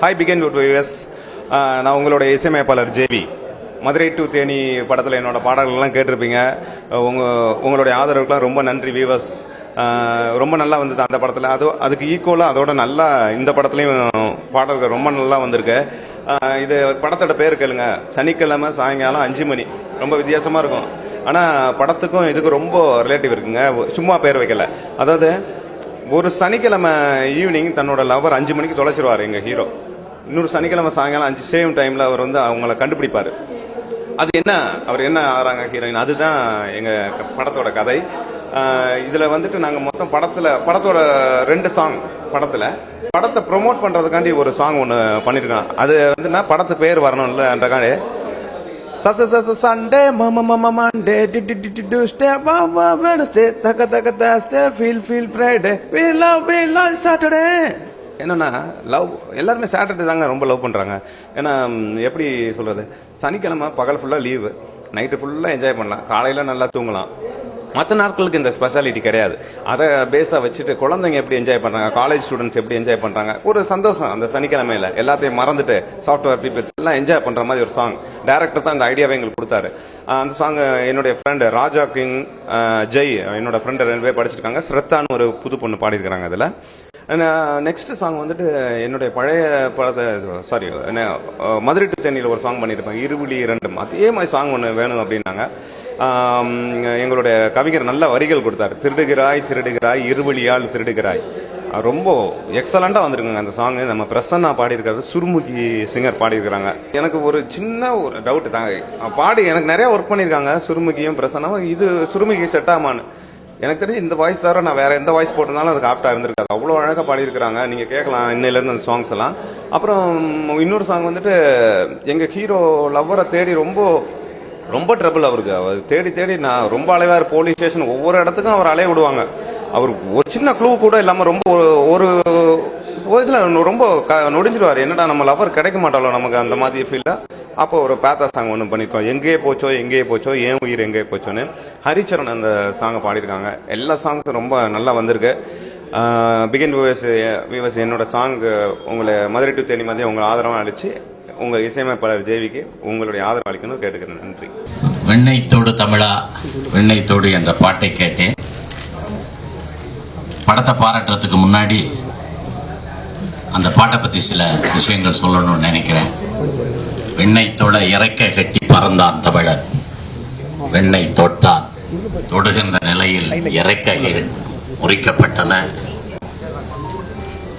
Hi begin with US. நான் உங்களோட இசையமைப்பாளர் ஜேவி. மதுரை டு தேனி படத்தில் என்னோட பாடல்கள்லாம் கேட்டிருப்பீங்க. உங்களுடைய ஆதரவுக்கெலாம் ரொம்ப நன்றி வியூவர்ஸ். ரொம்ப நல்லா வந்தது அந்த படத்தில். அதுக்கு ஈக்குவலாக அதோட நல்லா இந்த படத்துலையும் பாடல்கள் ரொம்ப நல்லா வந்திருக்கு. இது படத்தோட பேர் கேளுங்க, சனிக்கிழமை சாயங்காலம் 5 மணி. ரொம்ப வித்தியாசமாக இருக்கும். ஆனால் படத்துக்கும் இதுக்கும் ரொம்ப ரிலேட்டிவ் இருக்குங்க. சும்மா பேர் வைக்கல. அதாவது ஒரு சனிக்கிழமை ஈவினிங் தன்னோட லவர் 5 மணிக்கு தொலைச்சிருவார் எங்கள் ஹீரோ. இன்னொரு சனிக்கிழமை சாயங்காலம் 5 சேம் டைமில் அவர் அவங்கள கண்டுபிடிப்பார். அது என்ன, அவர் என்ன ஆகிறாங்க ஹீரோயின், அதுதான் எங்கள் படத்தோட கதை. இதில் நாங்கள் மொத்தம் படத்தோட 2 சாங் படத்தை ப்ரொமோட் பண்ணுறதுக்காண்டி ஒரு சாங் ஒன்று பண்ணியிருக்கோம். அது படத்து பேர் வரணும்லன்றக்காண்டி Sunday, mama, Monday, Tuesday, Wednesday, taka Thursday, feel Friday, we love Saturday. என்னன்னா லவ் எல்லாருமே சாட்டர்டே தாங்க ரொம்ப லவ் பண்ணுறாங்க. ஏன்னா எப்படி சொல்கிறது, சனிக்கிழமை பகல் ஃபுல்லாக லீவு, நைட்டு ஃபுல்லாக என்ஜாய் பண்ணலாம், காலையில் நல்லா தூங்கலாம். மற்ற நாட்களுக்கு இந்த ஸ்பெஷாலிட்டி கிடையாது. அதை பேஸாக வச்சுட்டு குழந்தைங்க எப்படி என்ஜாய் பண்ணுறாங்க, காலேஜ் ஸ்டூடெண்ட்ஸ் எப்படி என்ஜாய் பண்ணுறாங்க, ஒரு சந்தோஷம் அந்த சனிக்கிழமையில் எல்லாத்தையும் மறந்துட்டு சாஃப்ட்வேர் பீப்பிள்ஸ் எல்லாம் என்ஜாய் பண்ணுற மாதிரி ஒரு சாங். டேரக்டர் தான் இந்த ஐடியாவை எங்களுக்கு கொடுத்தாரு. அந்த சாங் என்னுடைய ஃப்ரெண்டு ராஜா கிங், ஜெய் என்னோட ஃப்ரெண்டு 2 பேர் படிச்சிருக்காங்க. ஸ்ரத்தான்னு ஒரு புது பொண்ணு பாடியிருக்கிறாங்க. அதில் நெக்ஸ்ட் சாங் என்னுடைய பழைய படத்தை மதுரை டு தேனியில் ஒரு சாங் பண்ணியிருப்பாங்க, இருவிழி 2. அதே மாதிரி சாங் ஒன்று வேணும் அப்படின்னாங்க. எங்களுடைய கவிஞர் நல்ல வரிகள் கொடுத்தாரு. திருடுகிறாய் இருவிழியால் திருடுகிறாய். ரொம்ப எக்ஸலண்டாக வந்திருக்குங்க அந்த சாங். நம்ம பிரசன்னா பாடியிருக்காரு, சுருமுகி சிங்கர் பாடியிருக்கிறாங்க. எனக்கு ஒரு சின்ன ஒரு டவுட் தாங்க, எனக்கு நிறைய ஒர்க் பண்ணியிருக்காங்க சுருமுகியும் பிரசன்னாவும். இது சுருமுகி செட் ஆமான்னு எனக்கு தெரிஞ்சு இந்த வாய்ஸ் தவிர நான் வேற எந்த வாய்ஸ் போட்டிருந்தாலும் அதுக்கு ஆப்டா இருந்திருக்காது. அவ்வளோ அழகாக பாடியிருக்கிறாங்க. நீங்கள் கேட்கலாம் இன்னையிலேருந்து அந்த சாங்ஸ் எல்லாம். அப்புறம் இன்னொரு சாங் எங்கள் ஹீரோ லவ்வரை தேடி ரொம்ப ட்ரபிள் அவருக்கு. அவர் தேடி நான் ரொம்ப அலைவார். போலீஸ் ஸ்டேஷன் ஒவ்வொரு இடத்துக்கும் அவர் அலைய விடுவாங்க. அவர் ஒரு சின்ன க்ளூ கூட இல்லாமல் ரொம்ப ஒரு இதில் ரொம்ப நொடிஞ்சிருவார். என்னடா நம்ம லவர் கிடைக்க மாட்டாளோ நமக்கு, அந்த மாதிரி ஃபீல்டாக. அப்போ ஒரு பேத்தா சாங் ஒன்று பண்ணியிருக்கோம், எங்கேயே போச்சோ ஏன் உயிர் எங்கே போச்சோன்னு. ஹரிச்சரன் அந்த சாங்கை பாடியிருக்காங்க. எல்லா சாங்ஸும் ரொம்ப நல்லா வந்திருக்கு. பிகின் வியூவர்ஸ், என்னோட சாங் உங்களை மதுரை டு தேனி மாதிரி உங்களை ஆதரவாக அளிச்சு உங்கள் இசையமைப்பாளர் ஜேவிக்கு உங்களுடைய ஆதரவு அளிக்கணும் கேட்டுக்கிறேன். நன்றி. வெண்ணைத்தோடு தமிழா வெண்ணைத்தோடு என்ற பாட்டை கேட்டேன். படத்தை பாராட்டுறதுக்கு முன்னாடி அந்த பாட்டை பற்றி சில விஷயங்கள் சொல்லணும்னு நினைக்கிறேன். வெண்ணைத்தோட இறக்க கட்டி பறந்தான் தமிழர், வெண்ணை தொட்டான், தொடுகின்ற நிலையில் இறக்கைகள் முறிக்கப்பட்டன.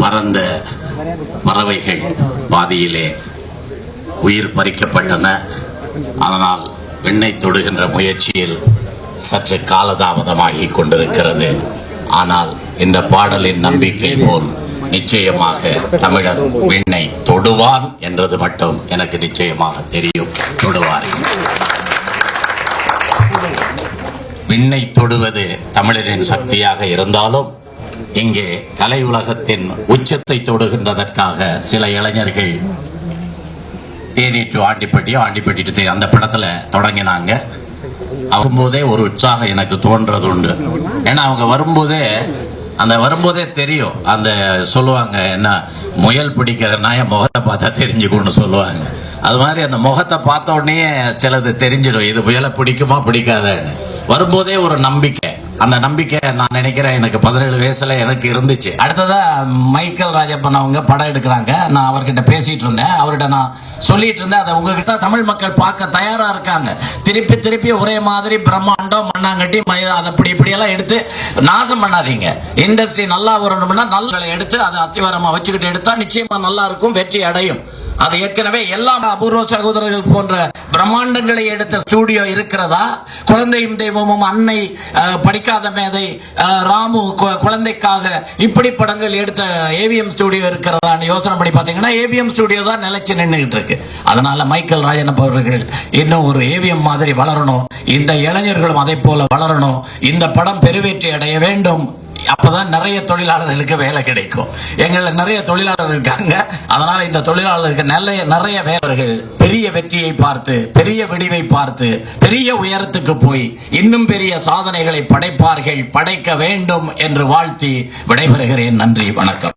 பறந்த பறவைகள் பாதியிலே உயிர் பறிக்கப்பட்டன. அதனால் வெண்ணை தொடுகின்ற முயற்சியில் சற்று காலதாமதமாகி கொண்டிருக்கிறது. ஆனால் இந்த பாடலின் நம்பிக்கை போல் நிச்சயமாக தமிழர் விண்ணை தொடுவான் என்றது மட்டும் எனக்கு நிச்சயமாக தெரியும். தொடுவார்கள். விண்ணை தொடுவது தமிழரின் சக்தியாக இருந்தாலும் இங்கே கலை உலகத்தின் உச்சத்தை தொடுகின்றதற்காக சில இளைஞர்கள் தேனி டு ஆண்டிப்பட்டி டு தேனி அந்த படத்துல தொடங்கினாங்க. வரும்போதே ஒரு உற்சாகம் எனக்கு தோன்றது உண்டு. ஏன்னா அவங்க வரும்போதே தெரியும். அந்த சொல்லுவாங்க, என்ன முயல் பிடிக்கிற நாய முகத்தை பார்த்தா தெரிஞ்சுக்கணும்னு சொல்லுவாங்க. அது மாதிரி அந்த முகத்தை பார்த்த உடனே சிலது தெரிஞ்சிடும், இது முயலை பிடிக்குமா பிடிக்காதன்னு. வரும்போதே ஒரு நம்பிக்கை. அந்த நம்பிக்கை நான் நினைக்கிறேன் எனக்கு 17 வயசுல எனக்கு இருந்துச்சு. அடுத்ததா மைக்கேல் ராஜப்பன் அவங்க படம் எடுக்கிறாங்க. நான் அவர்கிட்ட பேசிட்டு இருந்தேன், அவர்கிட்ட நான் சொல்லிட்டு இருந்தேன், அதை உங்ககிட்ட தமிழ் மக்கள் பார்க்க தயாரா இருக்காங்க. திருப்பி ஒரே மாதிரி பிரம்மாண்டம் மண்ணாங்கட்டி அதை இப்படி எல்லாம் எடுத்து நாசம் பண்ணாதீங்க. இண்டஸ்ட்ரி நல்லா வரணும்னா நல்ல எடுத்து அதை அத்திவாரமா வச்சுக்கிட்டு எடுத்தா நிச்சயமா நல்லா இருக்கும், வெற்றி அடையும். அது ஏற்கனவே எல்லா அபூர்வ சகோதரர்கள் போன்ற பிரம்மாண்டங்களை எடுத்த ஸ்டூடியோ இருக்கிறதா? குழந்தையும் தெய்வமும், அன்னை, படிக்காத மேதை, ராமு குழந்தைக்காக இப்படி படங்கள் எடுத்த ஏவிஎம் ஸ்டூடியோ இருக்கிறதான்னு யோசனை பண்ணி பார்த்தீங்கன்னா ஏவிஎம் ஸ்டூடியோ தான் நிலைச்சு நின்றுகிட்டு இருக்கு. அதனால மைக்கேல் ராஜனப் அவர்கள் இன்னும் ஒரு ஏவிஎம் மாதிரி வளரணும், இந்த இளைஞர்களும் அதை போல வளரணும், இந்த படம் பெருவெற்றி அடைய வேண்டும். அப்பதான் நிறைய தொழிலாளர்களுக்கு வேலை கிடைக்கும். எங்களை நிறைய தொழிலாளர்கள் இருக்காங்க. அதனால இந்த தொழிலாளர்களுக்கு நிறைய வேலைகள் பெரிய வெற்றியை பார்த்து, பெரிய வெடிவை பார்த்து, பெரிய உயரத்துக்கு போய் இன்னும் பெரிய சாதனைகளை படைக்க வேண்டும் என்று வாழ்த்தி விடைபெறுகிறேன். நன்றி, வணக்கம்.